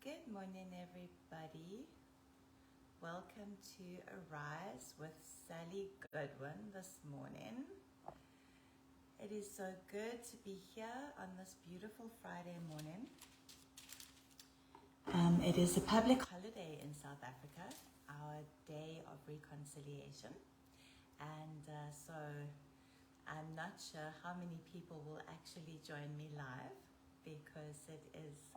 Good morning, everybody. Welcome to Arise with Sally Goodwin this morning. It is so good to be here on this beautiful Friday morning. It is a public holiday in South Africa, our day of reconciliation. And so I'm not sure how many people will actually join me live because it is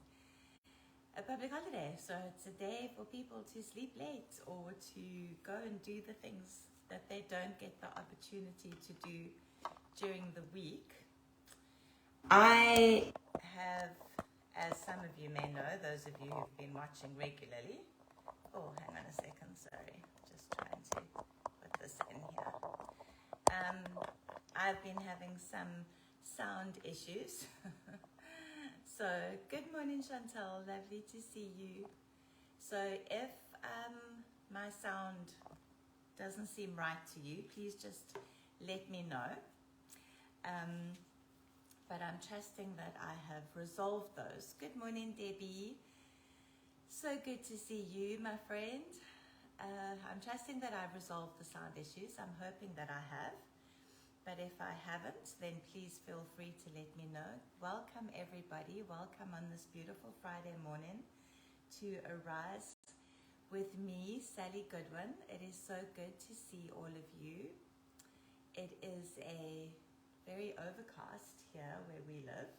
a public holiday. So it's a day for people to sleep late or to go and do the things that they don't get the opportunity to do during the week. I have, as some of you may know, those of you who've been watching regularly. Oh, hang on a second, sorry. Just trying to put this in here. I've been having some sound issues. So, good morning, Chantal. Lovely to see you. So, if my sound doesn't seem right to you, please just let me know. But I'm trusting that I have resolved those. Good morning, Debbie. So good to see you, my friend. I'm trusting that I've resolved the sound issues. I'm hoping that I have. But if I haven't, then please feel free to let me know. Welcome, everybody. Welcome on this beautiful Friday morning to Arise with me, Sally Goodwin. It is so good to see all of you. It is a very overcast here where we live,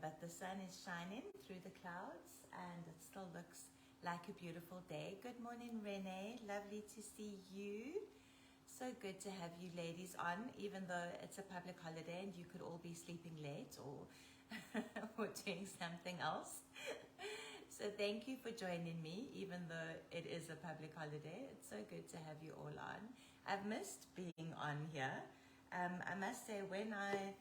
but the sun is shining through the clouds and it still looks like a beautiful day. Good morning, Renee. Lovely to see you. So good to have you ladies on, even though it's a public holiday and you could all be sleeping late or, or doing something else. So thank you for joining me, even though it is a public holiday. It's so good to have you all on. I've missed being on here. I must say, when I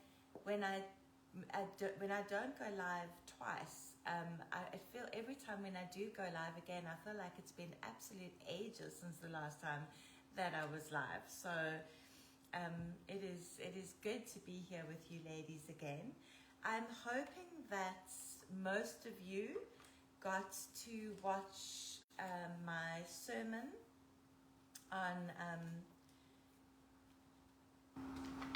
don't go live twice, I feel every time when I do go live again, I feel like it's been absolute ages since the last time that I was live. So it is good to be here with you ladies again. I'm hoping that most of you got to watch my sermon on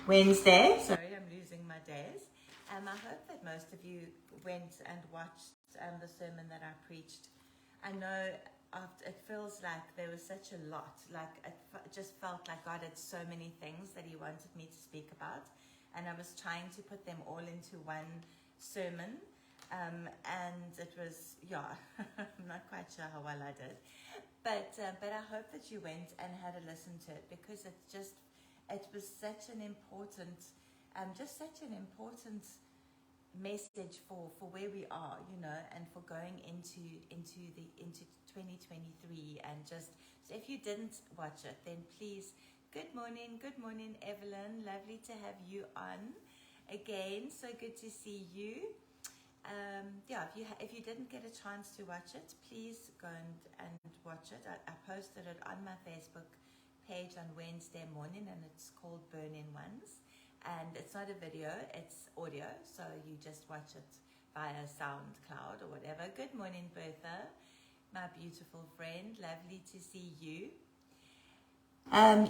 Wednesday. Sorry, I'm losing my days. I hope that most of you went and watched the sermon that I preached. I know it feels like there was such a lot. Like it just felt like God had so many things that He wanted me to speak about, and I was trying to put them all into one sermon. And it was, I'm not quite sure how well I did, but I hope that you went and had a listen to it because it was such an important, message for where we are, and for going into 2023. And just, so if you didn't watch it, then please, good morning, Evelyn. Lovely to have you on again. So good to see you. If you didn't get a chance to watch it, please go and watch it. I posted it on my Facebook page on Wednesday morning, and it's called Burning Ones. And it's not a video, it's audio, so you just watch it via SoundCloud or whatever. Good morning, Bertha, my beautiful friend. Lovely to see you.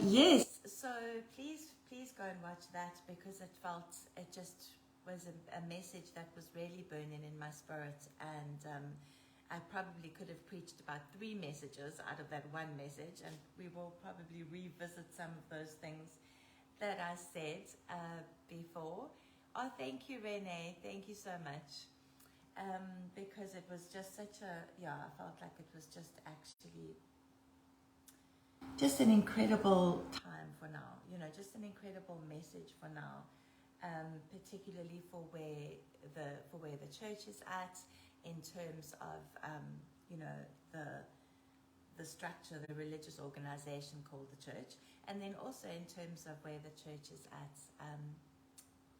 Yes, so please go and watch that because it just was a message that was really burning in my spirit, and I probably could have preached about 3 messages out of that one message, and we will probably revisit some of those things that I said before. Oh, thank you, Renee. Thank you so much. Because it was just such I felt like it was just actually just an incredible time for now, just an incredible message for now, particularly for where the church is at in terms of, the structure, the religious organization called the church, and then also in terms of where the church is at,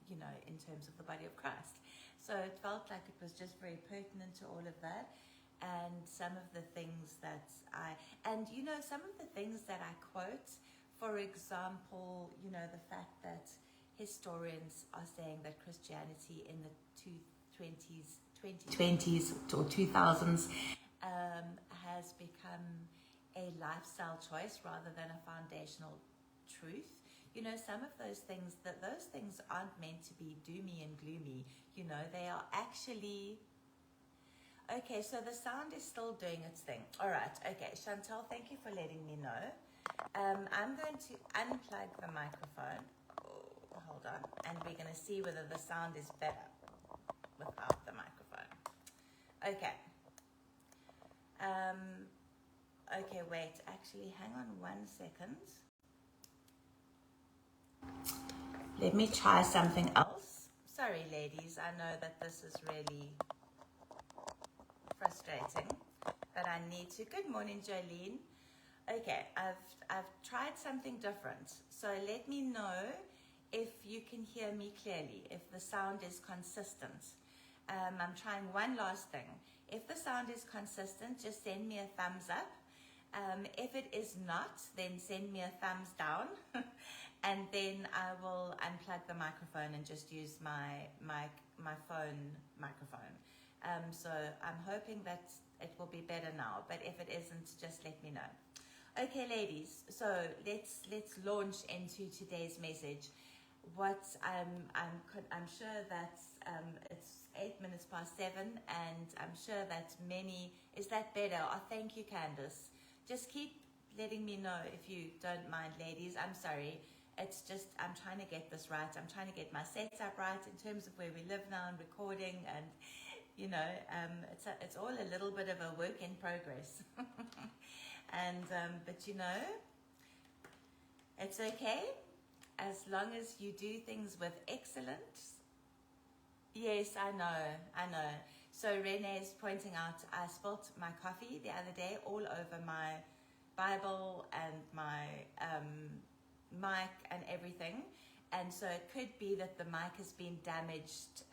in terms of the body of Christ. So it felt like it was just very pertinent to all of that. And some of the things that some of the things that I quote, for example, the fact that historians are saying that Christianity in the 2020s or 2000s has become a lifestyle choice rather than a foundational truth. You know, some of those things aren't meant to be doomy and gloomy. You know, they are actually... Okay, so the sound is still doing its thing. All right, okay. Chantal, thank you for letting me know. I'm going to unplug the microphone. Oh, hold on. And we're going to see whether the sound is better without the microphone. Okay. Okay, wait. Actually, hang on 1 second. Let me try something else. Sorry, ladies. I know that this is really frustrating, but I need to. Good morning, Jolene. Okay, I've tried something different. So let me know if you can hear me clearly, if the sound is consistent. I'm trying one last thing. If the sound is consistent, just send me a thumbs up. If it is not, then send me a thumbs down. And then I will unplug the microphone and just use my phone microphone. So I'm hoping that it will be better now. But if it isn't, just let me know. Okay, ladies. So let's launch into today's message. What I'm sure that it's 7:08, and I'm sure that many... Is that better? Oh, thank you, Candace. Just keep letting me know if you don't mind, ladies. I'm sorry. It's just I'm trying to get this right. I'm trying to get my setup right in terms of where we live now and recording, and you know, it's all a little bit of a work in progress. And but you know, it's okay as long as you do things with excellence. Yes, I know. So Renee is pointing out I spilt my coffee the other day all over my Bible and my mic and everything, and so it could be that the mic has been damaged.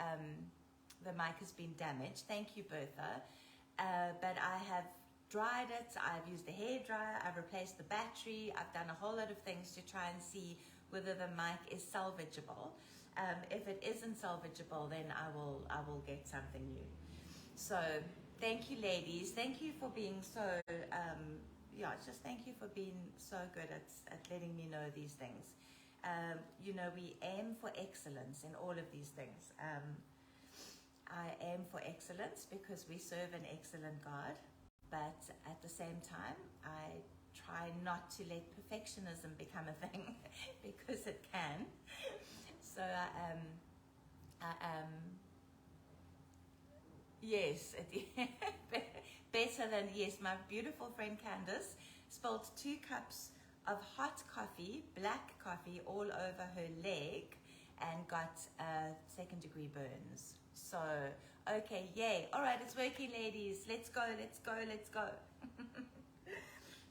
Thank you, Bertha. But I have dried it. I've used a hairdryer. I've replaced the battery. I've done a whole lot of things to try and see whether the mic is salvageable. If it isn't salvageable, then I will get something new. So thank you, ladies. Thank you for being so just thank you for being so good at letting me know these things. You know, we aim for excellence in all of these things. I aim for excellence because we serve an excellent God, but at the same time, I try not to let perfectionism become a thing because it can. So yes, better than, yes, my beautiful friend Candace spilled 2 cups of hot coffee, black coffee, all over her leg and got 2nd-degree burns. So, okay, yay. All right, it's working, ladies. Let's go.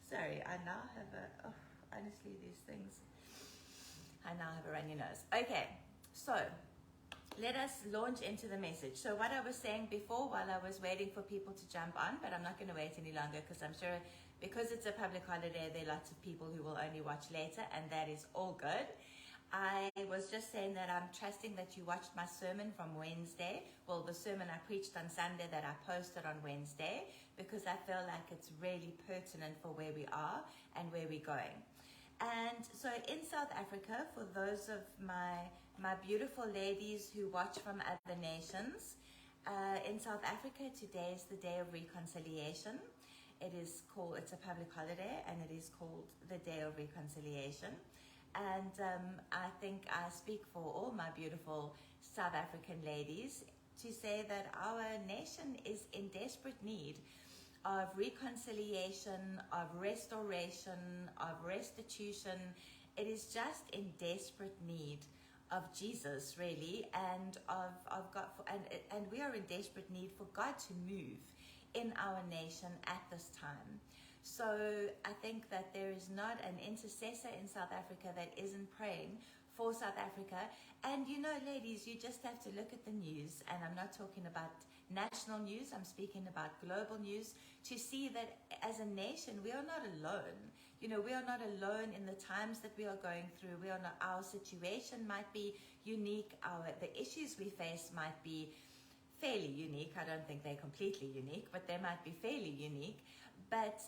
Sorry, I now have honestly, these things, I now have a runny nose. Okay, so let us launch into the message. So what I was saying before while I was waiting for people to jump on, but I'm not going to wait any longer because I'm sure because it's a public holiday, there are lots of people who will only watch later, and that is all good. I was just saying that I'm trusting that you watched my sermon from Wednesday. Well, the sermon I preached on Sunday that I posted on Wednesday, because I feel like it's really pertinent for where we are and where we're going. And so in South Africa, for those of my beautiful ladies who watch from other nations, in South Africa, today is the Day of Reconciliation. It's a public holiday, and it is called the Day of Reconciliation. And I think I speak for all my beautiful South African ladies to say that our nation is in desperate need of reconciliation, of restoration, of restitution. It is just in desperate need of Jesus, really, and of God, and we are in desperate need for God to move in our nation at this time. So I think that there is not an intercessor in South Africa that isn't praying for South Africa. And you know, ladies, you just have to look at the news, and I'm not talking about national news, I'm speaking about global news, to see that as a nation, we are not alone. You know, we are not alone in the times that we are going through. We are not, our situation might be unique, the issues we face might be fairly unique. I don't think they're completely unique, but they might be fairly unique. But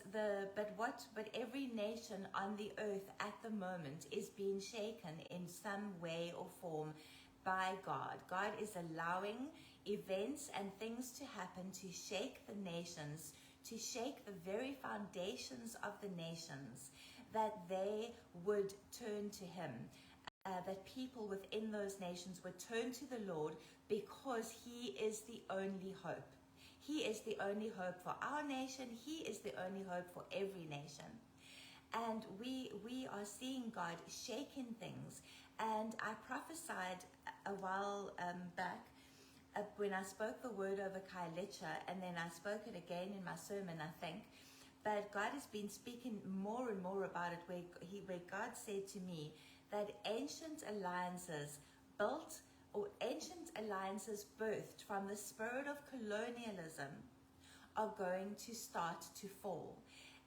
every nation on the earth at the moment is being shaken in some way or form by God. God is allowing events and things to happen to shake the nations, to shake the very foundations of the nations, that they would turn to Him, that people within those nations would turn to the Lord, because He is the only hope. He is the only hope for our nation. He is the only hope for every nation. And we are seeing God shaking things. And I prophesied a while back when I spoke the word over Kailicha, and then I spoke it again in my sermon, I think. But God has been speaking more and more about it, where God said to me that ancient alliances built, or ancient alliances birthed from the spirit of colonialism, are going to start to fall.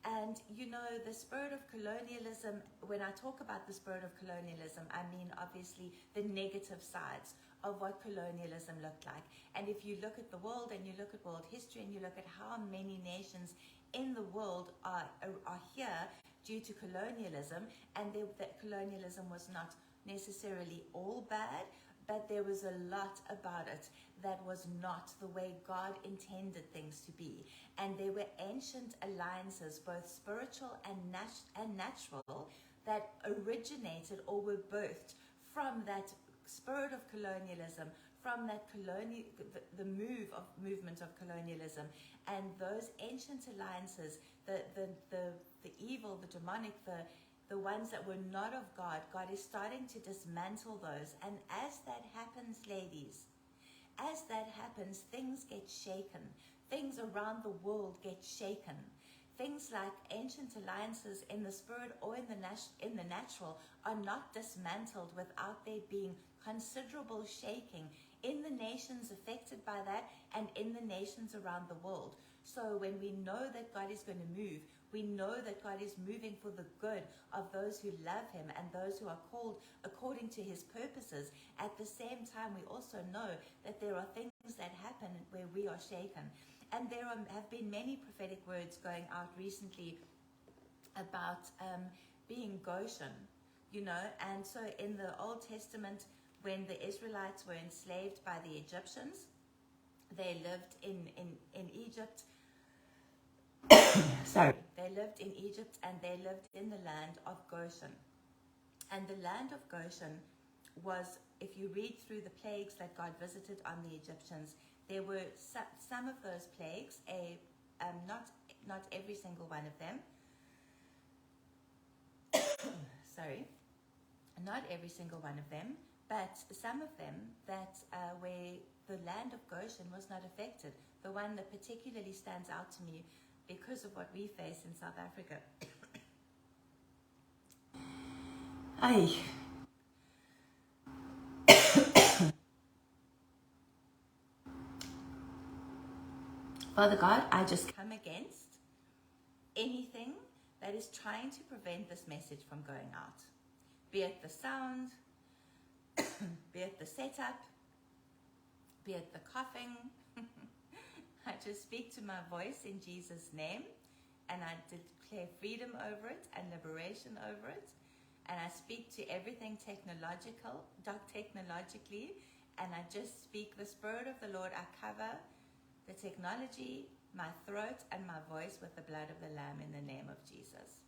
And you know, the spirit of colonialism, when I talk about the spirit of colonialism, I mean obviously the negative sides of what colonialism looked like. And if you look at the world, and you look at world history, and you look at how many nations in the world are here due to colonialism, and that colonialism was not necessarily all bad, but there was a lot about it that was not the way God intended things to be. And there were ancient alliances, both spiritual and natural, that originated or were birthed from that spirit of colonialism, from that the movement of colonialism. And those ancient alliances, the evil, the demonic, the ones that were not of God, God is starting to dismantle those. And as that happens, ladies, as that happens, things get shaken. Things around the world get shaken. Things like ancient alliances in the spirit or in the natural are not dismantled without there being considerable shaking in the nations affected by that, and in the nations around the world. So when we know that God is going to move, we know that God is moving for the good of those who love Him and those who are called according to His purposes. At the same time, we also know that there are things that happen where we are shaken. And there have been many prophetic words going out recently about being Goshen, you know. And so in the Old Testament, when the Israelites were enslaved by the Egyptians, they lived in Egypt. Sorry. They lived in Egypt, and they lived in the land of Goshen. And the land of Goshen was, if you read through the plagues that God visited on the Egyptians, there were some of those plagues, not every single one of them. Sorry. Not every single one of them, but some of them that where the land of Goshen was not affected. The one that particularly stands out to me because of what we face in South Africa. Aye. Father God, I just come against anything that is trying to prevent this message from going out. Be it the sound, be it the setup, be it the coughing. I just speak to my voice in Jesus' name, and I declare freedom over it and liberation over it. And I speak to everything technologically, and I just speak the Spirit of the Lord. I cover the technology, my throat, and my voice with the blood of the Lamb in the name of Jesus.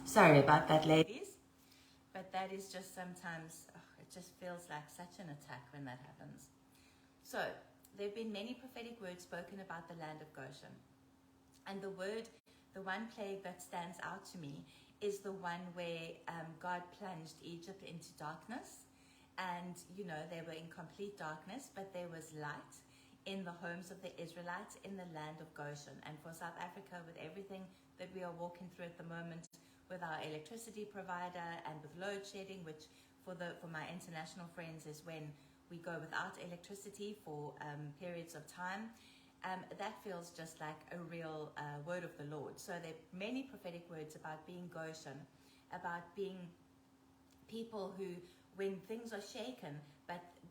Sorry about that, ladies. But that is just sometimes, it just feels like such an attack when that happens. So, there have been many prophetic words spoken about the land of Goshen. And the one plague that stands out to me is the one where God plunged Egypt into darkness. And, you know, they were in complete darkness, but there was light in the homes of the Israelites in the land of Goshen. And for South Africa, with everything that we are walking through at the moment, with our electricity provider and with load shedding, which for my international friends is when we go without electricity for periods of time, that feels just like a real word of the Lord. So there are many prophetic words about being Goshen, about being people who, when things are shaken,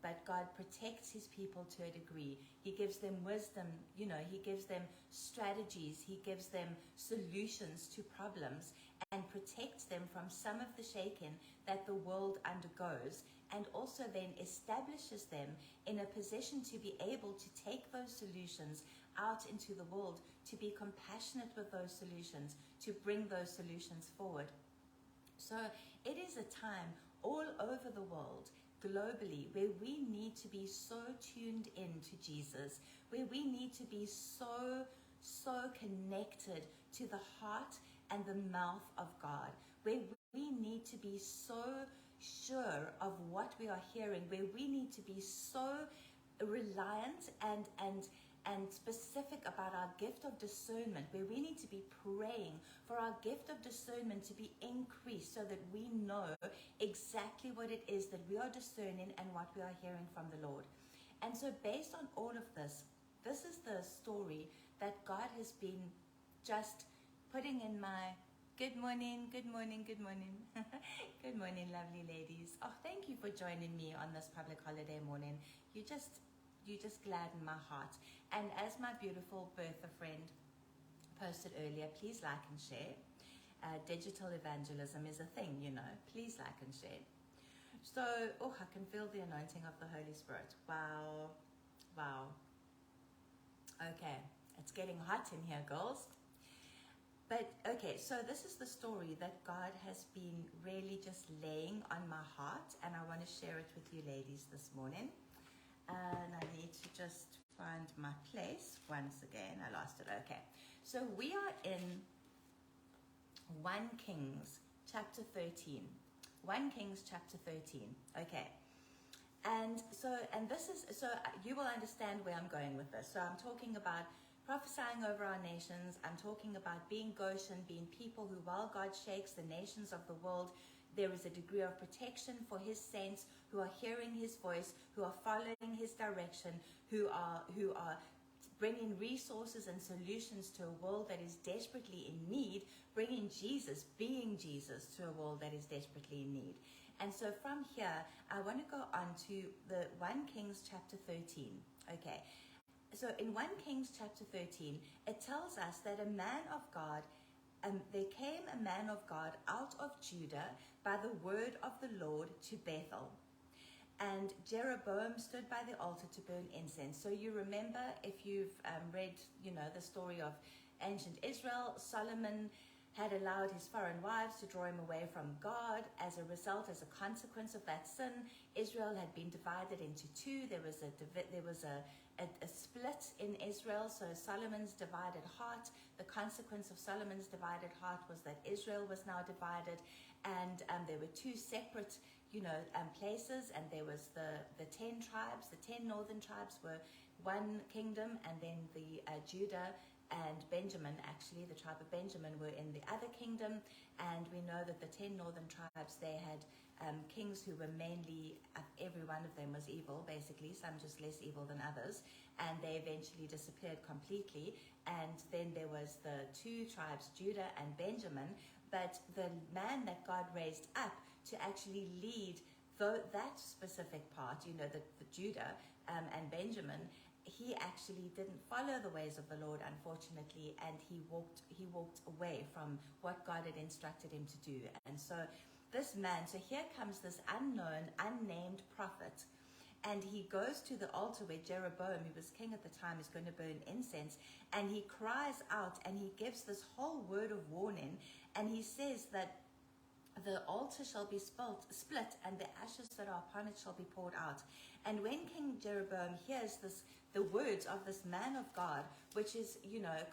but God protects his people to a degree. He gives them wisdom, he gives them strategies, he gives them solutions to problems, and protects them from some of the shaking that the world undergoes, and also then establishes them in a position to be able to take those solutions out into the world, to be compassionate with those solutions, to bring those solutions forward. So it is a time all over the world, globally, where we need to be so tuned in to Jesus, where we need to be so connected to the heart and the mouth of God, where we need to be so sure of what we are hearing, where we need to be so reliant and specific about our gift of discernment, where we need to be praying for our gift of discernment to be increased so that we know exactly what it is that we are discerning and what we are hearing from the Lord. And so based on all of this, this is the story that God has been just putting in my good morning, good morning, good morning. Good morning, lovely ladies. Oh, thank you for joining me on this public holiday morning. You just gladden my heart. And as my beautiful Bertha friend posted earlier, please like and share. Digital evangelism is a thing, Please like and share. So, I can feel the anointing of the Holy Spirit. Wow. Okay, it's getting hot in here, girls. But, okay, so this is the story that God has been really just laying on my heart, and I want to share it with you ladies this morning. And I need to just find my place once again. I lost it. Okay. So we are in 1 Kings chapter 13. 1 Kings chapter 13. Okay. And this is, so you will understand where I'm going with this. So I'm talking about prophesying over our nations. I'm talking about being Goshen, being people who, while God shakes the nations of the world, there is a degree of protection for his saints who are hearing his voice, who are following his direction, who are bringing resources and solutions to a world that is desperately in need, bringing Jesus, being Jesus, to a world that is desperately in need. And so from here, I want to go on to the 1 Kings chapter 13. Okay. So in 1 Kings chapter 13, it tells us that a man of God, there came a man of God out of Judah by the word of the Lord to Bethel. And Jeroboam stood by the altar to burn incense. So you remember, if you've read, the story of ancient Israel, Solomon had allowed his foreign wives to draw him away from God. As a result, as a consequence of that sin, Israel had been divided into two. There was a split in Israel. So Solomon's divided heart, the consequence of Solomon's divided heart was that Israel was now divided, and there were two separate places, and there was the 10 tribes. The 10 northern tribes were one kingdom, and then the Judah and Benjamin, actually the tribe of Benjamin, were in the other kingdom. And we know that the 10 northern tribes, they had kings who were mainly, every one of them was evil, basically, some just less evil than others, and they eventually disappeared completely. And then there was the two tribes, Judah and Benjamin. But the man that God raised up to actually lead that specific part, the Judah and Benjamin, he actually didn't follow the ways of the Lord, unfortunately, and he walked away from what God had instructed him to do. And so this man, so here comes this unknown, unnamed prophet, and he goes to the altar where Jeroboam, who was king at the time, is going to burn incense, and he cries out and he gives this whole word of warning, and he says that the altar shall be split, and the ashes that are upon it shall be poured out. And when King Jeroboam hears the words of this man of God, which is,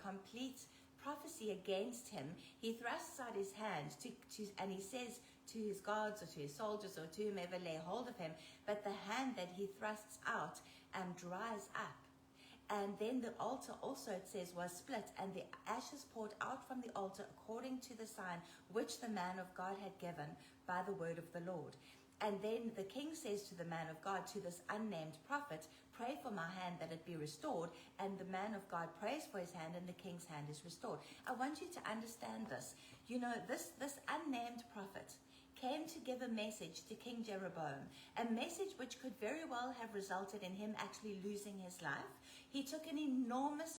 complete prophecy against him, he thrusts out his hand and he says to his guards or to his soldiers or to whomever lay hold of him, but the hand that he thrusts out dries up. And then the altar also, it says, was split, and the ashes poured out from the altar according to the sign which the man of God had given by the word of the Lord. And then the king says to the man of God, to this unnamed prophet, pray for my hand that it be restored. And the man of God prays for his hand, and the king's hand is restored. I want you to understand this. This unnamed prophet came to give a message to King Jeroboam, a message which could very well have resulted in him actually losing his life. He took an enormous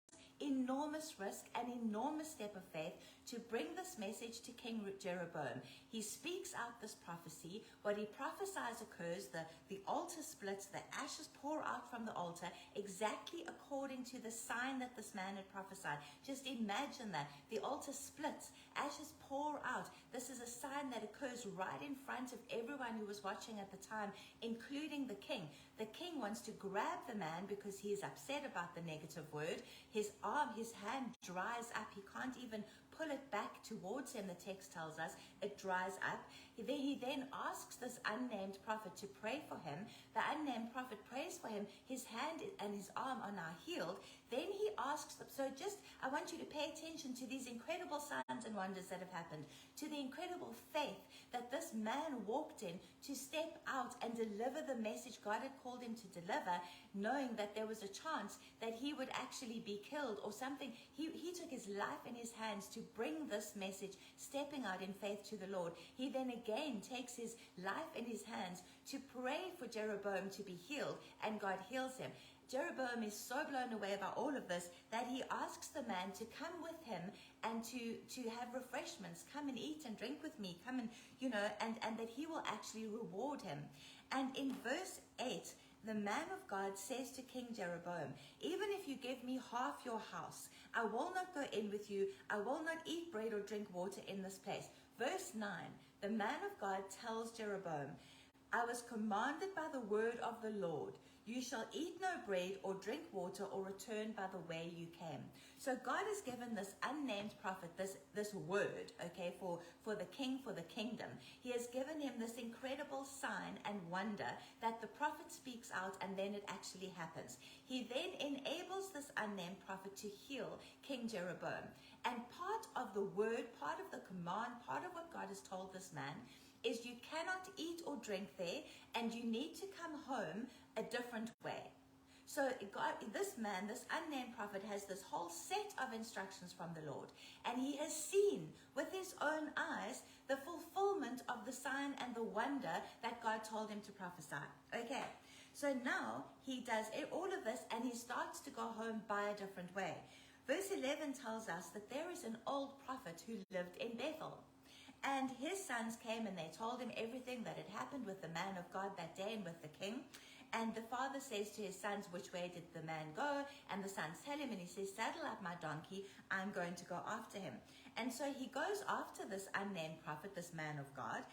risk, an enormous step of faith to bring this message to King Jeroboam. He speaks out this prophecy. What he prophesies occurs. The altar splits, the ashes pour out from the altar exactly according to the sign that this man had prophesied. Just imagine that. The altar splits, ashes pour out. This is a sign that occurs right in front of everyone who was watching at the time, including the king. The king wants to grab the man because he is upset about the negative word. His hand dries up. He can't even pull it back towards him, the text tells us. It dries up. He then asks this unnamed prophet to pray for him. The unnamed prophet prays for him. His hand and his arm are now healed. Then he asks them, so just, I want you to pay attention to these incredible signs and wonders that have happened, to the incredible faith that this man walked in to step out and deliver the message God had called him to deliver, knowing that there was a chance that he would actually be killed or something. He took his life in his hands to bring this message, stepping out in faith to the Lord. He then again takes his life in his hands to pray for Jeroboam to be healed, and God heals him. Jeroboam is so blown away by all of this that he asks the man to come with him and to have refreshments. Come and eat and drink with me. Come and, and that he will actually reward him. And in verse 8, the man of God says to King Jeroboam, even if you give me half your house, I will not go in with you. I will not eat bread or drink water in this place. Verse 9, the man of God tells Jeroboam, I was commanded by the word of the Lord. You shall eat no bread or drink water or return by the way you came. So God has given this unnamed prophet this word, okay, for the king, for the kingdom. He has given him this incredible sign and wonder that the prophet speaks out and then it actually happens. He then enables this unnamed prophet to heal King Jeroboam. And part of the word, part of the command, part of what God has told this man is you cannot eat or drink there, and you need to come home a different way. So this man, this unnamed prophet, has this whole set of instructions from the Lord, and he has seen with his own eyes the fulfillment of the sign and the wonder that God told him to prophesy. Okay, so now he does all of this, and he starts to go home by a different way. Verse 11 tells us that there is an old prophet who lived in Bethel. And his sons came and they told him everything that had happened with the man of God that day and with the king. And the father says to his sons, which way did the man go? And the sons tell him, and he says, saddle up my donkey, I'm going to go after him. And so he goes after this unnamed prophet, this man of God.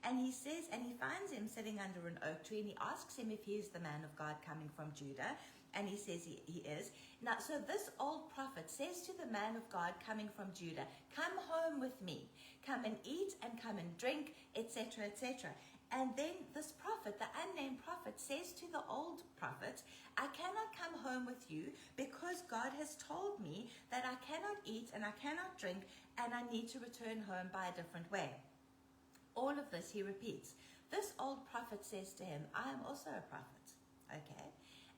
And he says, and he finds him sitting under an oak tree, and he asks him if he is the man of God coming from Judah. And he says he is. Now, so this old prophet says to the man of God coming from Judah, come home with me. Come and eat and come and drink, etc., etc. And then this prophet, the unnamed prophet, says to the old prophet, I cannot come home with you because God has told me that I cannot eat and I cannot drink and I need to return home by a different way. All of this he repeats. This old prophet says to him, I am also a prophet. Okay.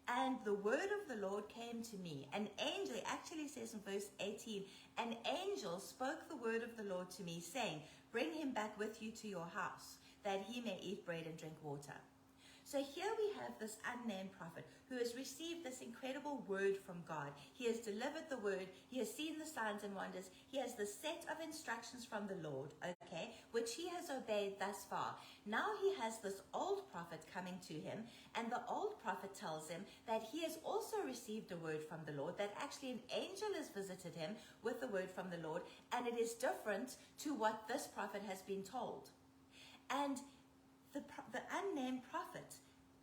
And the word of the Lord came to me. An angel, it actually says in verse 18, an angel spoke the word of the Lord to me, saying, bring him back with you to your house, that he may eat bread and drink water. So here we have this unnamed prophet who has received this incredible word from God. He has delivered the word. He has seen the signs and wonders. He has the set of instructions from the Lord, okay, which he has obeyed thus far. Now he has this old prophet coming to him, and the old prophet tells him that he has also received a word from the Lord, that actually an angel has visited him with the word from the Lord, and it is different to what this prophet has been told. And the unnamed prophet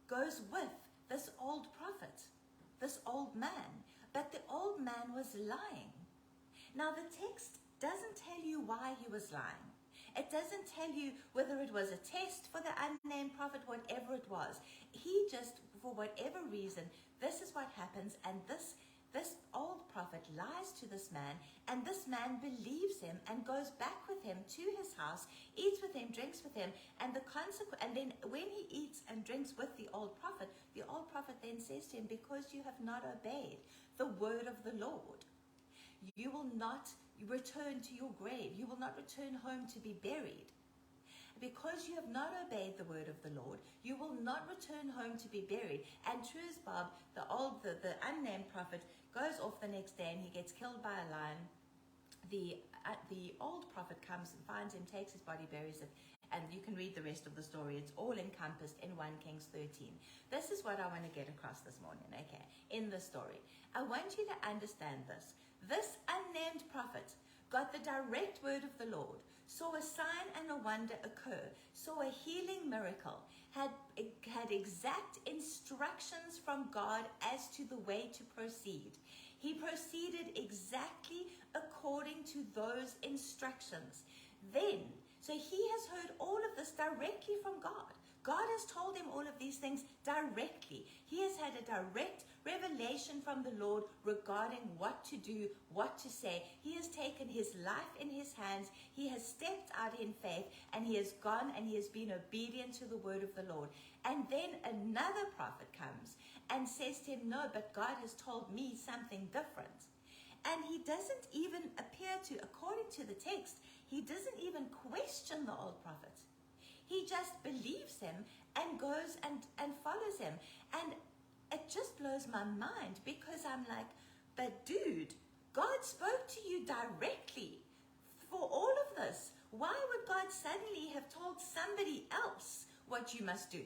goes with this old prophet, this old man. But the old man was lying. Now the text doesn't tell you why he was lying. It doesn't tell you whether it was a test for the unnamed prophet, whatever it was. He just, for whatever reason, this is what happens, and this old prophet lies to this man, and this man believes him and goes back with him to his house, eats with him, drinks with him, and then when he eats and drinks with the old prophet then says to him, because you have not obeyed the word of the Lord, you will not return to your grave. You will not return home to be buried. because you have not obeyed the word of the Lord, you will not return home to be buried. And true as Bob, the unnamed prophet, goes off the next day and he gets killed by a lion. The old prophet comes and finds him, takes his body, buries it, and you can read the rest of the story. It's all encompassed in 1 Kings 13. This is what I want to get across this morning, okay, in the story. I want you to understand this. This unnamed prophet got the direct word of the Lord, saw a sign and a wonder occur, saw a healing miracle, had exact instructions from God as to the way to proceed. He proceeded exactly according to those instructions. Then, so he has heard all of this directly from God. God has told him all of these things directly. He has had a direct revelation from the Lord regarding what to do, what to say. He has taken his life in his hands. He has stepped out in faith, and he has gone and he has been obedient to the word of the Lord. And then another prophet comes and says to him, no, but God has told me something different. And he doesn't even appear to, according to the text, he doesn't even question the old prophet. He just believes him and goes and follows him. And it just blows my mind, because I'm like, but dude, God spoke to you directly for all of this. Why would God suddenly have told somebody else what you must do?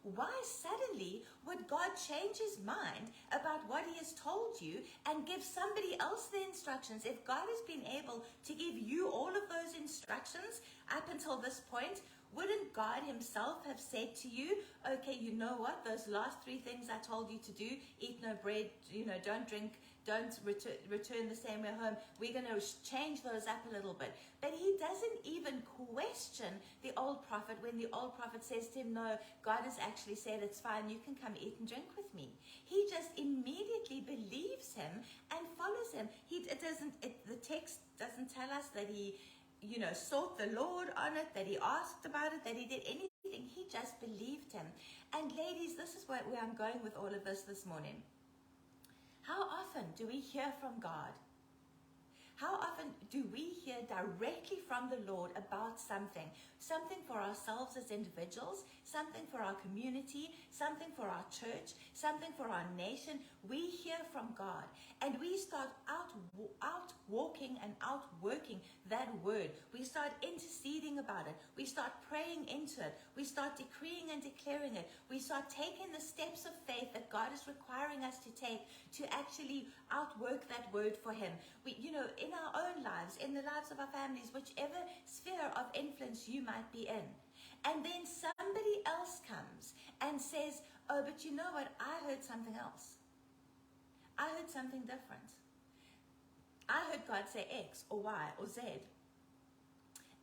Why suddenly would God change his mind about what he has told you and give somebody else the instructions? If God has been able to give you all of those instructions up until this point, wouldn't God himself have said to you, okay, you know what, those last 3 things I told you to do, eat no bread, don't drink, don't return the same way home, we're going to change those up a little bit. But he doesn't even question the old prophet when the old prophet says to him, no, God has actually said it's fine, you can come eat and drink with me. He just immediately believes him and follows him. The text doesn't tell us that he sought the Lord on it, that he asked about it, that he did anything. He just believed him. And ladies, this is where I'm going with all of this morning. How often do we hear from God? How often do we hear directly from the Lord about something? Something for ourselves as individuals, something for our community, something for our church, something for our nation. We hear from God, and we start out walking and outworking that word. We start interceding about it. We start praying into it. We start decreeing and declaring it. We start taking the steps of faith that God is requiring us to take to actually outwork that word for him. We, in our own lives, in the lives of our families, whichever sphere of influence you might be in. And then somebody else comes and says, oh, but you know what? I heard something else. I heard something different. I heard God say X or Y or Z.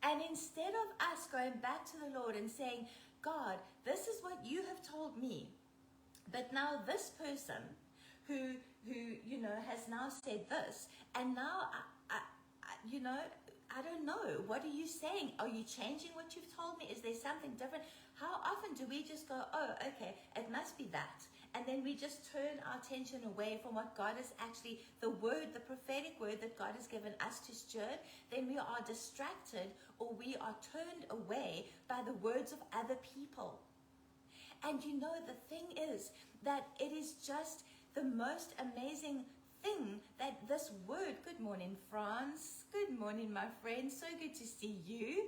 And instead of us going back to the Lord and saying, God, this is what you have told me, but now this person who has now said this, and now I don't know. What are you saying? Are you changing what you've told me? Is there something different? How often do we just go, oh, okay, it must be that. And then we just turn our attention away from what God is actually, the word, the prophetic word that God has given us to steward. Then we are distracted, or we are turned away by the words of other people. And the thing is that it is just the most amazing thing that this word, good morning, France. Good morning, my friend. So good to see you.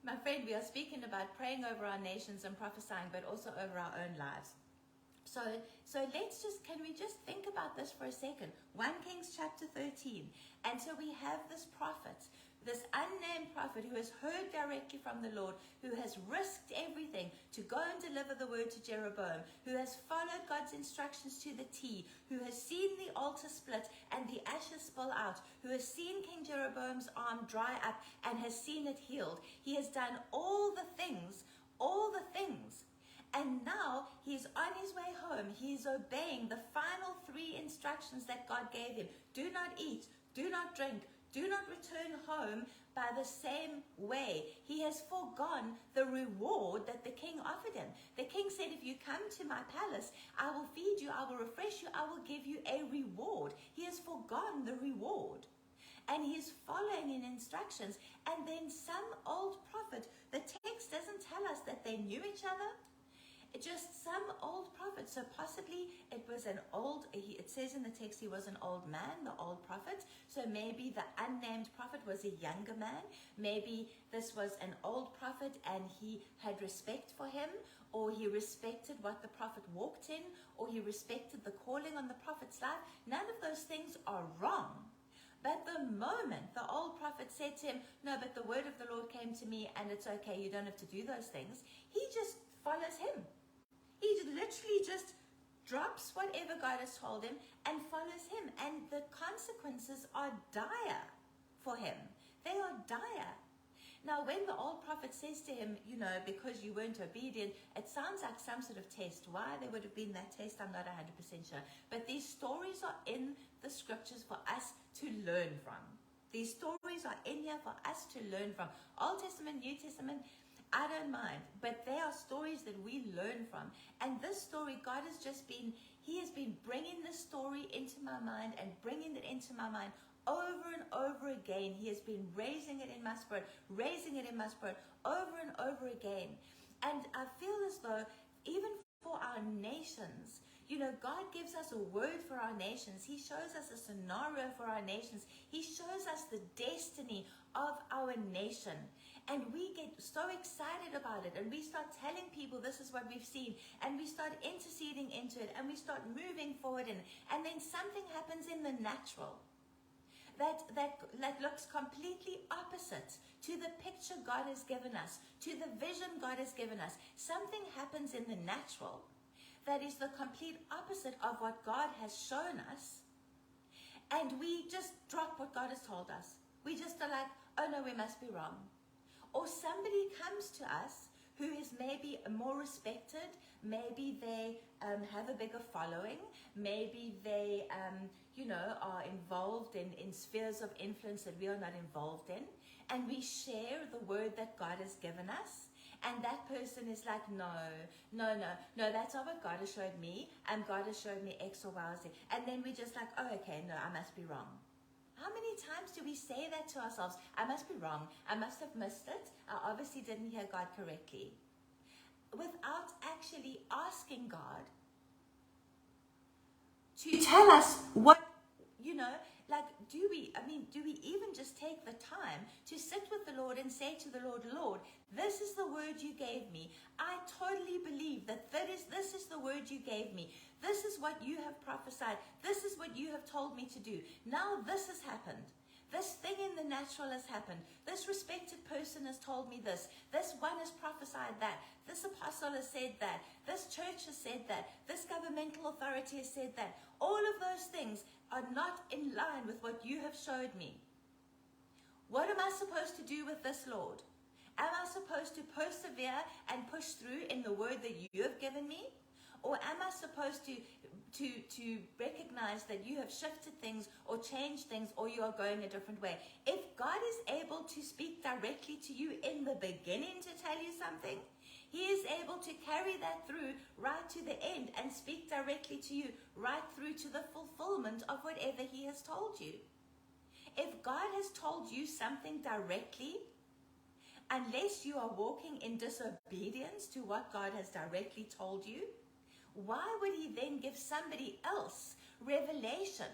My friend, we are speaking about praying over our nations and prophesying, but also over our own lives. So can we just think about this for a second? 1 Kings chapter 13. And so we have this prophet, this unnamed prophet who has heard directly from the Lord, who has risked everything to go and deliver the word to Jeroboam, who has followed God's instructions to the T, who has seen the altar split and the ashes spill out, who has seen King Jeroboam's arm dry up and has seen it healed. He has done all the things. And now he's on his way home. He's obeying the final 3 instructions that God gave him. Do not eat, do not drink, do not return home by the same way. He has forgone the reward that the king offered him. The king said, if you come to my palace, I will feed you, I will refresh you, I will give you a reward. He has forgone the reward. and he's following in instructions. And then some old prophet, the text doesn't tell us that they knew each other, just some old prophet. So possibly it was an old, it says in the text he was an old man, the old prophet. So maybe the unnamed prophet was a younger man. Maybe this was an old prophet and he had respect for him, or he respected what the prophet walked in, or he respected the calling on the prophet's life. None of those things are wrong. But the moment the old prophet said to him, no, but the word of the Lord came to me and it's okay, you don't have to do those things, he just follows him. He literally just drops whatever God has told him and follows him. And the consequences are dire for him. They are dire. Now, when the old prophet says to him, because you weren't obedient, it sounds like some sort of test. Why there would have been that test, I'm not 100% sure. But these stories are in the scriptures for us to learn from. These stories are in here for us to learn from. Old Testament, New Testament, I don't mind, but they are stories that we learn from. And this story, God has He has been bringing this story into my mind and bringing it into my mind over and over again. He has been raising it in my spirit over and over again. And I feel as though even for our nations, God gives us a word for our nations. He shows us a scenario for our nations. He shows us the destiny of our nation. And we get so excited about it, and we start telling people this is what we've seen, and we start interceding into it, and we start moving forward in it. And then something happens in the natural that looks completely opposite to the picture God has given us, to the vision God has given us. Something happens in the natural that is the complete opposite of what God has shown us, and we just drop what God has told us. We just are like, oh no, we must be wrong. Or somebody comes to us who is maybe more respected, maybe they have a bigger following, maybe they are involved in spheres of influence that we are not involved in, and we share the word that God has given us, and that person is like, no, that's not what God has showed me, and God has showed me X or Y or Z. And then we're just like, oh, okay, no, I must be wrong. How many times do we say that to ourselves? I must be wrong. I must have missed it. I obviously didn't hear God correctly. Without actually asking God to tell us what, do we even just take the time to sit with the Lord and say to the Lord, Lord, this is the word you gave me. I totally believe that this is the word you gave me. This is what you have prophesied. This is what you have told me to do. Now this has happened. This thing in the natural has happened. This respected person has told me this. This one has prophesied that. This apostle has said that. This church has said that. This governmental authority has said that. All of those things are not in line with what you have showed me. What am I supposed to do with this, Lord? Am I supposed to persevere and push through in the word that you have given me? Or am I supposed to recognize that you have shifted things or changed things, or you are going a different way? If God is able to speak directly to you in the beginning to tell you something, He is able to carry that through right to the end and speak directly to you right through to the fulfillment of whatever He has told you. If God has told you something directly, unless you are walking in disobedience to what God has directly told you, why would He then give somebody else revelation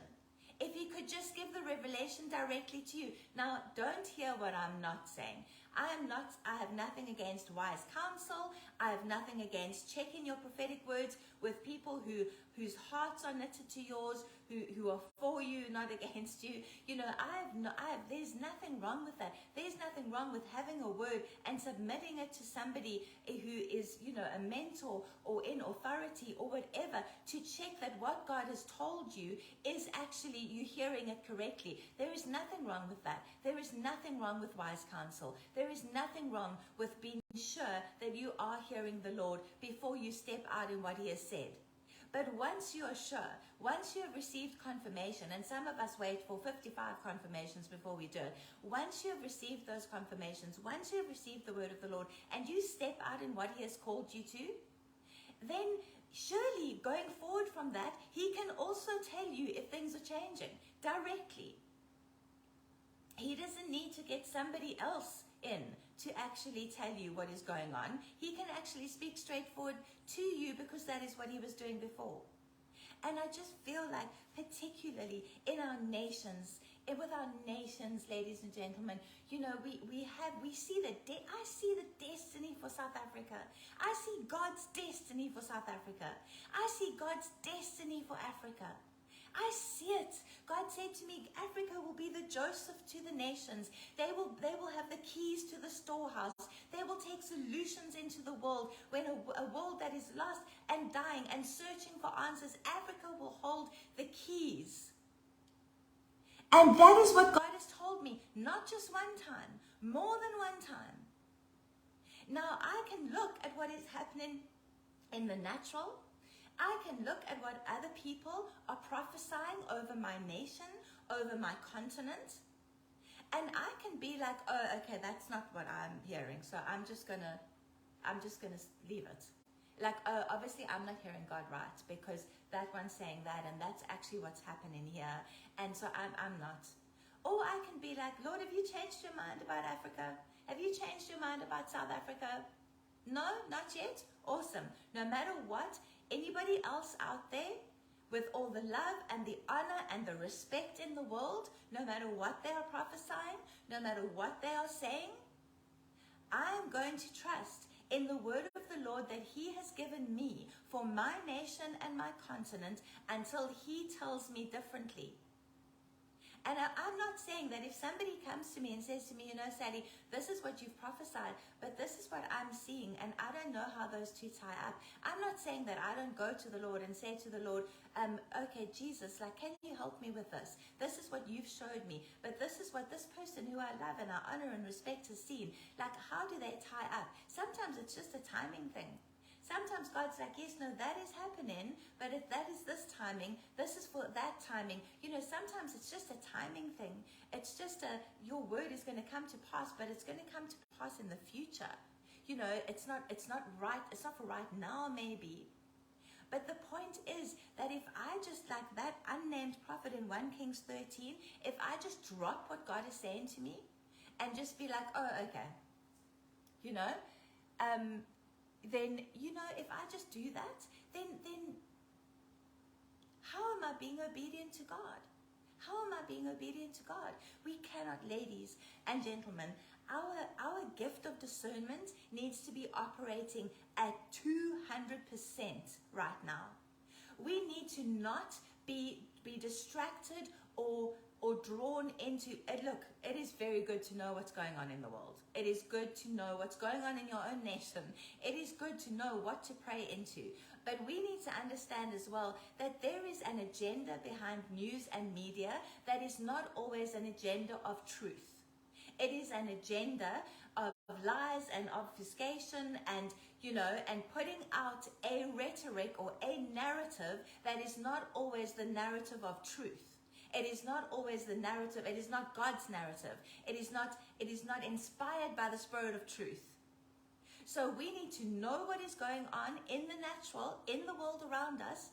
if He could just give the revelation directly to you? Now, don't hear what I'm not saying. I have nothing against wise counsel. I have nothing against checking your prophetic words with people whose hearts are knitted to yours, who are for you, not against you. There's nothing wrong with that. There's nothing wrong with having a word and submitting it to somebody who is, a mentor or in authority or whatever, to check that what God has told you is actually you hearing it correctly. There is nothing wrong with that. There is nothing wrong with wise counsel. There is nothing wrong with being sure that you are hearing the Lord before you step out in what He has said. But once you are sure, once you have received confirmation, and some of us wait for 55 confirmations before we do it, once you have received those confirmations, once you have received the word of the Lord, and you step out in what He has called you to, then surely going forward from that, He can also tell you if things are changing directly. He doesn't need to get somebody else in to actually tell you what is going on. He can actually speak straightforward to you because that is what he was doing before. And I just feel like, particularly in our nations, with our nations, ladies and gentlemen, you know, we see I see the destiny for South Africa. I see God's destiny for South Africa. I see God's destiny for Africa. I see it. God said to me, Africa will be the Joseph to the nations. They will have the keys to the storehouse. They will take solutions into the world. When a world that is lost and dying and searching for answers, Africa will hold the keys. And that is what God has told me, not just one time, more than one time. Now I can look at what is happening in the natural. I can look at what other people are prophesying over my nation, over my continent, and I can be like, oh, okay, that's not what I'm hearing, so I'm just gonna leave it. Like, oh, obviously I'm not hearing God right because that one's saying that, and that's actually what's happening here, and so I'm not. Or I can be like, Lord, have you changed your mind about Africa? Have you changed your mind about South Africa? No, not yet? Awesome. No matter what, anybody else out there, with all the love and the honor and the respect in the world, no matter what they are prophesying, no matter what they are saying, I am going to trust in the word of the Lord that he has given me for my nation and my continent until he tells me differently. And I'm not saying that if somebody comes to me and says to me, you know, Sally, this is what you've prophesied, but this is what I'm seeing, and I don't know how those two tie up. I'm not saying that I don't go to the Lord and say to the Lord, okay, Jesus, like, can you help me with this? This is what you've showed me, but this is what this person who I love and I honor and respect has seen. Like, how do they tie up? Sometimes it's just a timing thing. Sometimes God's like, yes, no, that is happening, but that is this timing. This is for that timing. You know, sometimes it's just a timing thing. It's just your word is going to come to pass, but it's going to come to pass in the future. You know, it's not right. It's not for right now, maybe. But the point is that if I just, like that unnamed prophet in 1 Kings 13, if I just drop what God is saying to me and just be like, oh, okay, you know, then, you know, if I just do that, then how am I being obedient to God? How am I being obedient to God? We cannot, ladies and gentlemen, our gift of discernment needs to be operating at 200% right now. We need to not be distracted or drawn into it. Look, it is very good to know what's going on in the world. It is good to know what's going on in your own nation. It is good to know what to pray into. But we need to understand as well that there is an agenda behind news and media that is not always an agenda of truth. It is an agenda of lies and obfuscation and, you know, and putting out a rhetoric or a narrative that is not always the narrative of truth. It is not always the narrative. It is not God's narrative. It is not inspired by the Spirit of truth. So we need to know what is going on in the natural, in the world around us,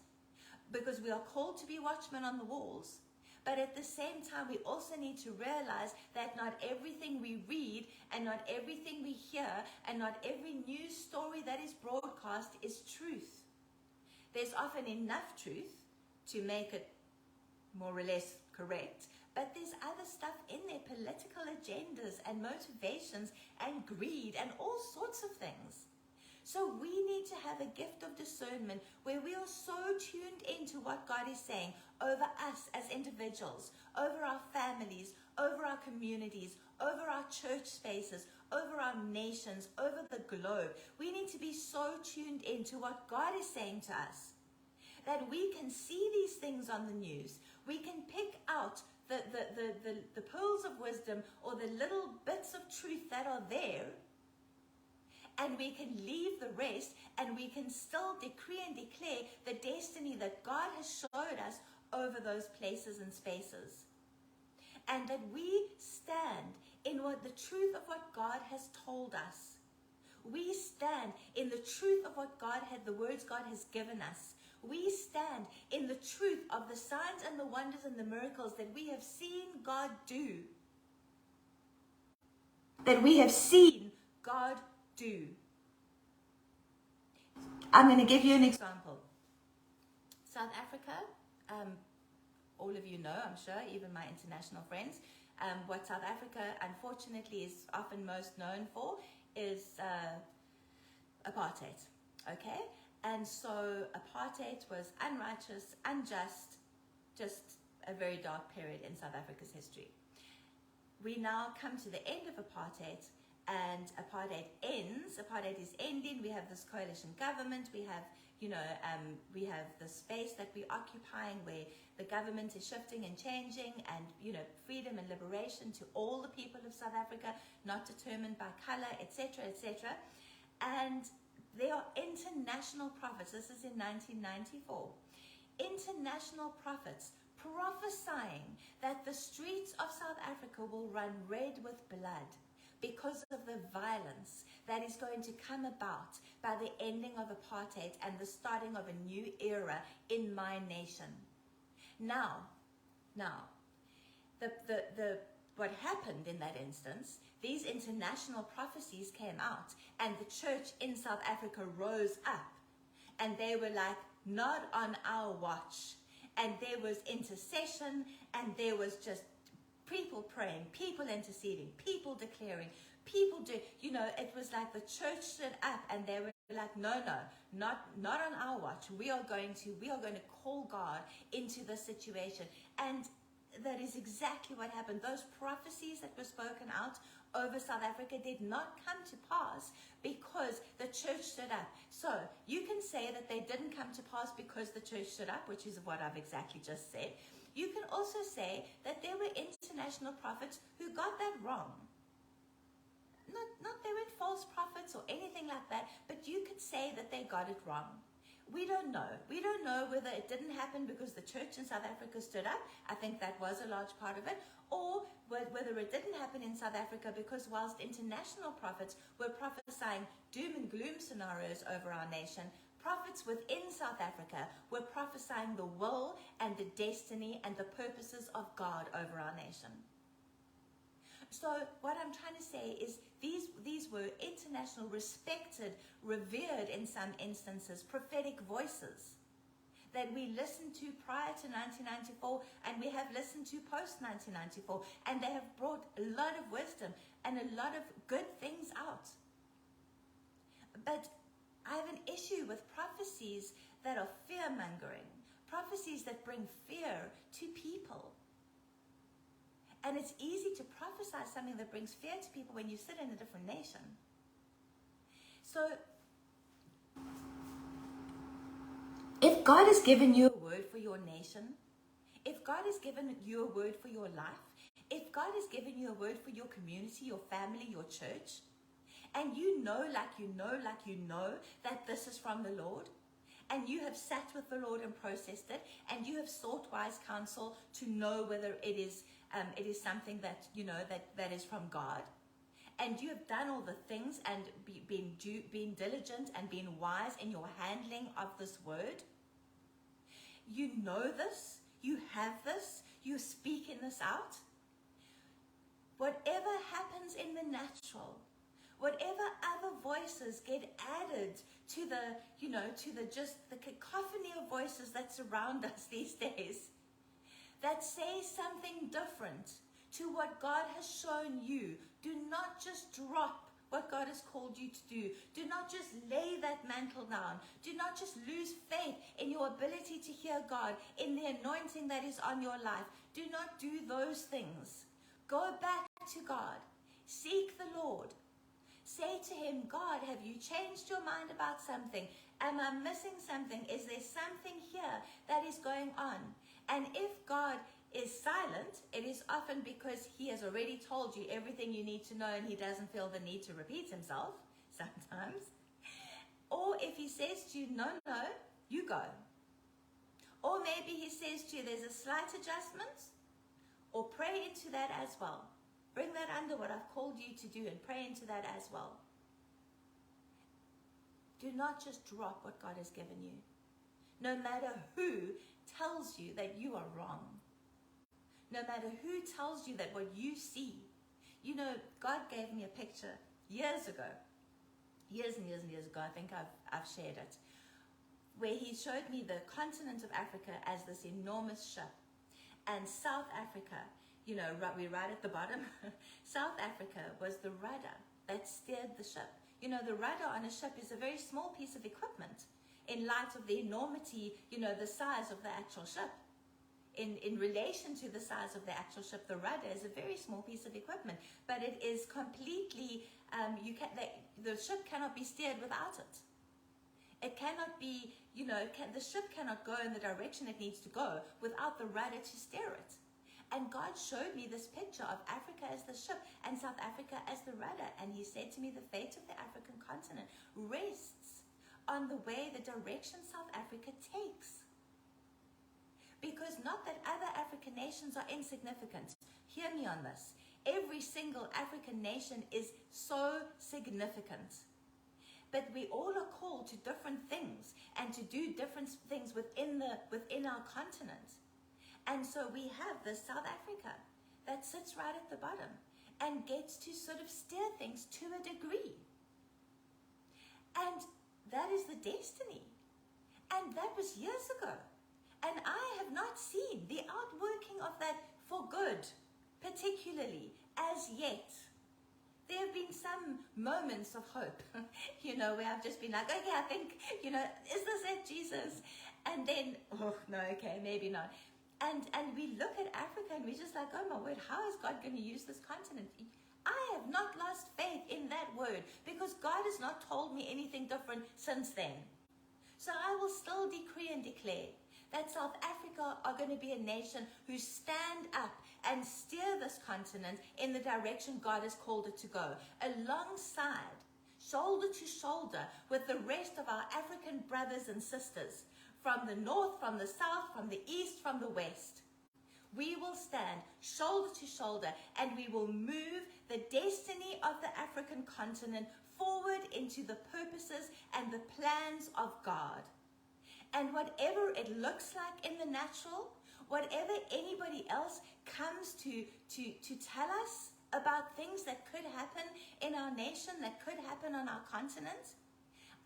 because we are called to be watchmen on the walls. But at the same time, we also need to realize that not everything we read and not everything we hear and not every news story that is broadcast is truth. There's often enough truth to make it more or less correct, but there's other stuff in there, political agendas and motivations and greed and all sorts of things. So we need to have a gift of discernment where we are so tuned into what God is saying over us as individuals, over our families, over our communities, over our church spaces, over our nations, over the globe. We need to be so tuned into what God is saying to us that we can see these things on the news. We can pick out the pearls of wisdom or the little bits of truth that are there, and we can leave the rest, and we can still decree and declare the destiny that God has showed us over those places and spaces. And that we stand in what the truth of what God has told us. We stand in the truth of what God had, the words God has given us. We stand in the truth of the signs and the wonders and the miracles that we have seen God do. that we have seen God do. I'm going to give you an example. South Africa, all of you know, I'm sure, even my international friends, what South Africa unfortunately is often most known for is apartheid, okay? And so apartheid was unrighteous, unjust, just a very dark period in South Africa's history. We now come to the end of apartheid, and apartheid ends. Apartheid is ending. We have this coalition government. We have, we have the space that we're occupying where the government is shifting and changing, and, freedom and liberation to all the people of South Africa, not determined by color, etc., etc. And there are international prophets. This is in 1994. International prophets prophesying that the streets of South Africa will run red with blood because of the violence that is going to come about by the ending of apartheid and the starting of a new era in my nation. Now, what happened in that instance, these international prophecies came out, and the church in South Africa rose up, and they were like, not on our watch. And there was intercession, and there was just people praying, people interceding, people declaring, people do, it was like the church stood up, and they were like, no, not on our watch. We are going to call God into the situation. And that is exactly what happened. Those prophecies that were spoken out over South Africa did not come to pass because the church stood up. So you can say that they didn't come to pass because the church stood up, which is what I've exactly just said. You can also say that there were international prophets who got that wrong. Not they weren't false prophets or anything like that, but you could say that they got it wrong. We don't know. We don't know whether it didn't happen because the church in South Africa stood up. I think that was a large part of it. Or whether it didn't happen in South Africa because whilst international prophets were prophesying doom and gloom scenarios over our nation, prophets within South Africa were prophesying the will and the destiny and the purposes of God over our nation. So what I'm trying to say is these were international, respected, revered in some instances, prophetic voices that we listened to prior to 1994 and we have listened to post-1994, and they have brought a lot of wisdom and a lot of good things out. But I have an issue with prophecies that are fear-mongering, prophecies that bring fear to people. And it's easy to prophesy something that brings fear to people when you sit in a different nation. So, if God has given you a word for your nation, if God has given you a word for your life, if God has given you a word for your community, your family, your church, and you know that this is from the Lord, and you have sat with the Lord and processed it, and you have sought wise counsel to know whether it is something that that is from God, and you have done all the things and been diligent and been wise in your handling of this word. You know this, you have this, you're speaking this out. Whatever happens in the natural, whatever other voices get added to the cacophony of voices that surround us these days, that say something different to what God has shown you, do not just drop what God has called you to do. Do not just lay that mantle down. Do not just lose faith in your ability to hear God, in the anointing that is on your life. Do not do those things. Go back to God. Seek the Lord. Say to him, God, have you changed your mind about something? Am I missing something? Is there something here that is going on? And if God is silent, it is often because he has already told you everything you need to know and he doesn't feel the need to repeat himself sometimes. Or if he says to you, no, you go. Or maybe he says to you, there's a slight adjustment, or pray into that as well. Bring that under what I've called you to do and pray into that as well. Do not just drop what God has given you. No matter who tells you that you are wrong. No matter who tells you that what you see you know, God gave me a picture years ago, years and years and years ago. I think I've shared it, where he showed me the continent of Africa as this enormous ship, and South Africa, you know, we're right at the bottom. South Africa was the rudder that steered the ship. You know, the rudder on a ship is a very small piece of equipment in light of the enormity, you know, the size of the actual ship. In relation to the size of the actual ship, the rudder is a very small piece of equipment, but it is completely, the ship cannot be steered without it. It cannot be, you know, the ship cannot go in the direction it needs to go without the rudder to steer it. And God showed me this picture of Africa as the ship and South Africa as the rudder. And he said to me, the fate of the African continent rests on the way, the direction South Africa takes. Because not that other African nations are insignificant. Hear me on this. Every single African nation is so significant. But we all are called to different things and to do different things within our continent. And so we have this South Africa that sits right at the bottom and gets to sort of steer things to a degree. And that is the destiny. And that was years ago. And I have not seen the outworking of that for good, particularly as yet. There have been some moments of hope, you know, where I've just been like, okay, I think, you know, is this it, Jesus? And then, oh, no, okay, maybe not. And we look at Africa and we're just like, oh my word, how is God going to use this continent? I have not lost faith in that word because God has not told me anything different since then. So I will still decree and declare that South Africa are going to be a nation who stand up and steer this continent in the direction God has called it to go, alongside, shoulder to shoulder with the rest of our African brothers and sisters, from the north, from the south, from the east, from the west. We will stand shoulder to shoulder and we will move the destiny of the African continent forward into the purposes and the plans of God. And whatever it looks like in the natural, whatever anybody else comes to tell us about things that could happen in our nation, that could happen on our continent,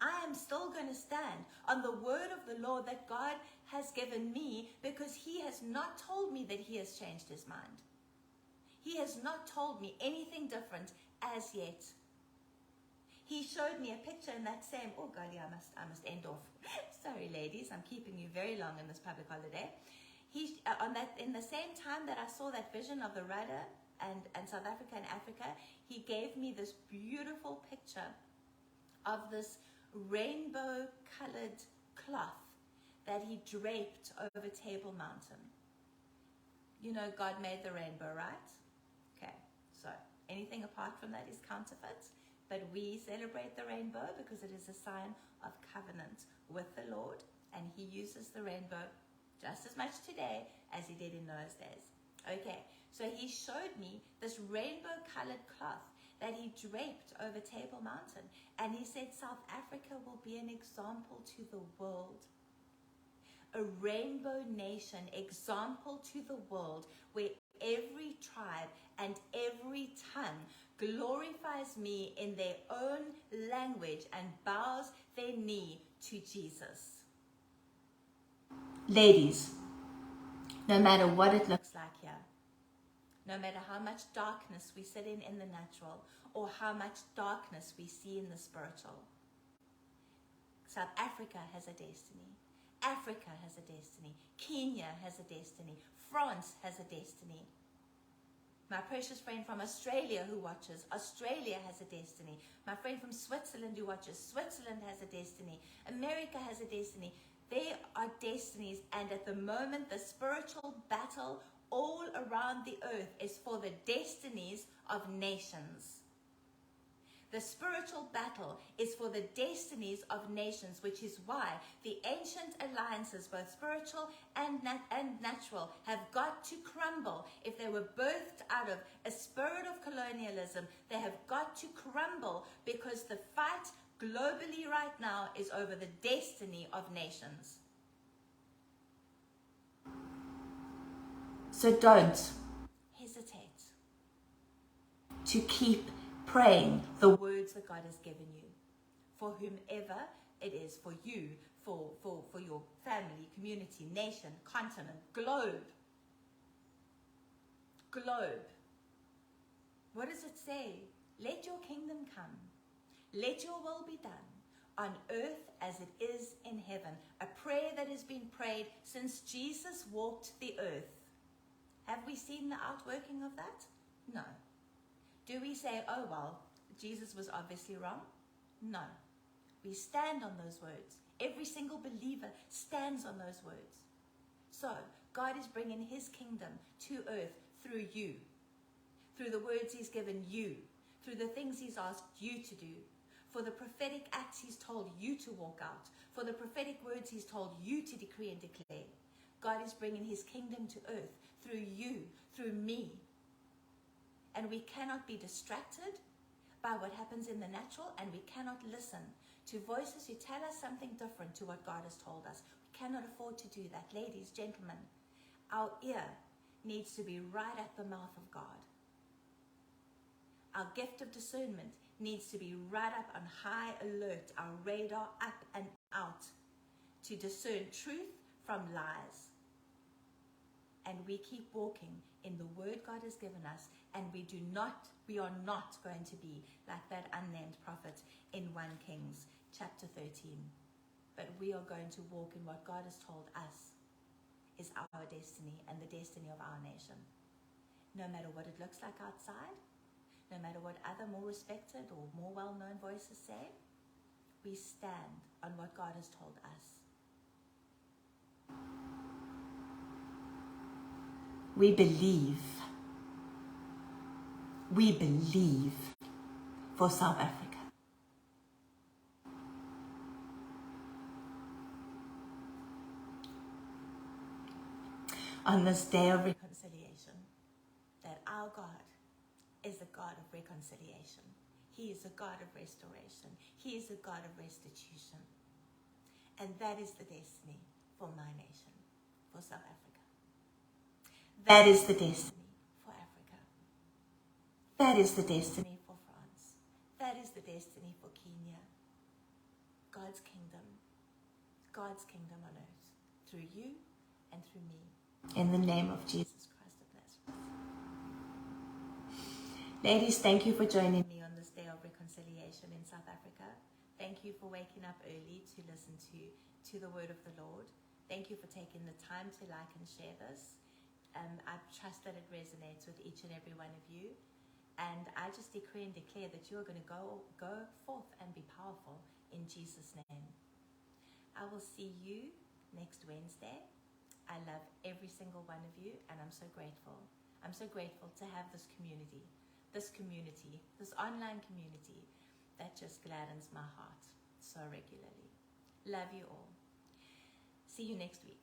I am still going to stand on the word of the Lord that God has given me, because he has not told me that he has changed his mind. He has not told me anything different as yet. He showed me a picture in that same, oh golly, I must end off. Sorry ladies, I'm keeping you very long in this public holiday. In the same time that I saw that vision of the rudder and South Africa and Africa, he gave me this beautiful picture of this rainbow colored cloth that he draped over Table Mountain. You know, God made the rainbow, right? Okay, so anything apart from that is counterfeit. But we celebrate the rainbow because it is a sign of covenant with the Lord, and he uses the rainbow just as much today as he did in those days. Okay, so he showed me this rainbow colored cloth that he draped over Table Mountain, and he said South Africa will be an example to the world. A rainbow nation, example to the world, where every tribe and every tongue glorifies me in their own language and bows their knee to Jesus. Ladies, no matter what it looks like here, no matter how much darkness we sit in the natural, or how much darkness we see in the spiritual, South Africa has a destiny. Africa has a destiny. Kenya has a destiny. France has a destiny. My precious friend from Australia who watches, Australia has a destiny. My friend from Switzerland who watches, Switzerland has a destiny. America has a destiny. There are destinies, and at the moment the spiritual battle all around the earth is for the destinies of nations. The spiritual battle is for the destinies of nations, which is why the ancient alliances, both spiritual and natural, have got to crumble. If they were birthed out of a spirit of colonialism, they have got to crumble, because the fight globally right now is over the destiny of nations. So don't hesitate. to keep praying the words that God has given you for whomever it is, for you, for your family, community, nation, continent, globe. What does it say? Let your kingdom come. Let your will be done on earth as it is in heaven. A prayer that has been prayed since Jesus walked the earth. Have we seen the outworking of that? No. Do we say, oh, well, Jesus was obviously wrong? No. We stand on those words. Every single believer stands on those words. So, God is bringing his kingdom to earth through you, through the words he's given you, through the things he's asked you to do, for the prophetic acts he's told you to walk out, for the prophetic words he's told you to decree and declare. God is bringing his kingdom to earth through you, through me. And we cannot be distracted by what happens in the natural, and we cannot listen to voices who tell us something different to what God has told us. We cannot afford to do that. Ladies, gentlemen, our ear needs to be right at the mouth of God. Our gift of discernment needs to be right up on high alert, our radar up and out to discern truth from lies. And we keep walking in the word God has given us, and we are not going to be like that unnamed prophet in 1 Kings chapter 13. But we are going to walk in what God has told us is our destiny and the destiny of our nation. No matter what it looks like outside, no matter what other more respected or more well-known voices say, we stand on what God has told us. We believe for South Africa. On this day of reconciliation, that our God is a God of reconciliation. He is a God of restoration. He is a God of restitution. And that is the destiny for my nation, for South Africa. That is the destiny for Africa. That is the destiny for France. That is the destiny for Kenya. God's kingdom on earth, through you and through me. In the name of Jesus Christ of Nazareth. Ladies, thank you for joining me on this day of reconciliation in South Africa. Thank you for waking up early to listen to the word of the Lord. Thank you for taking the time to like and share this. I trust that it resonates with each and every one of you. And I just decree and declare that you are going to go forth and be powerful in Jesus' name. I will see you next Wednesday. I love every single one of you, and I'm so grateful. I'm so grateful to have this community, this online community that just gladdens my heart so regularly. Love you all. See you next week.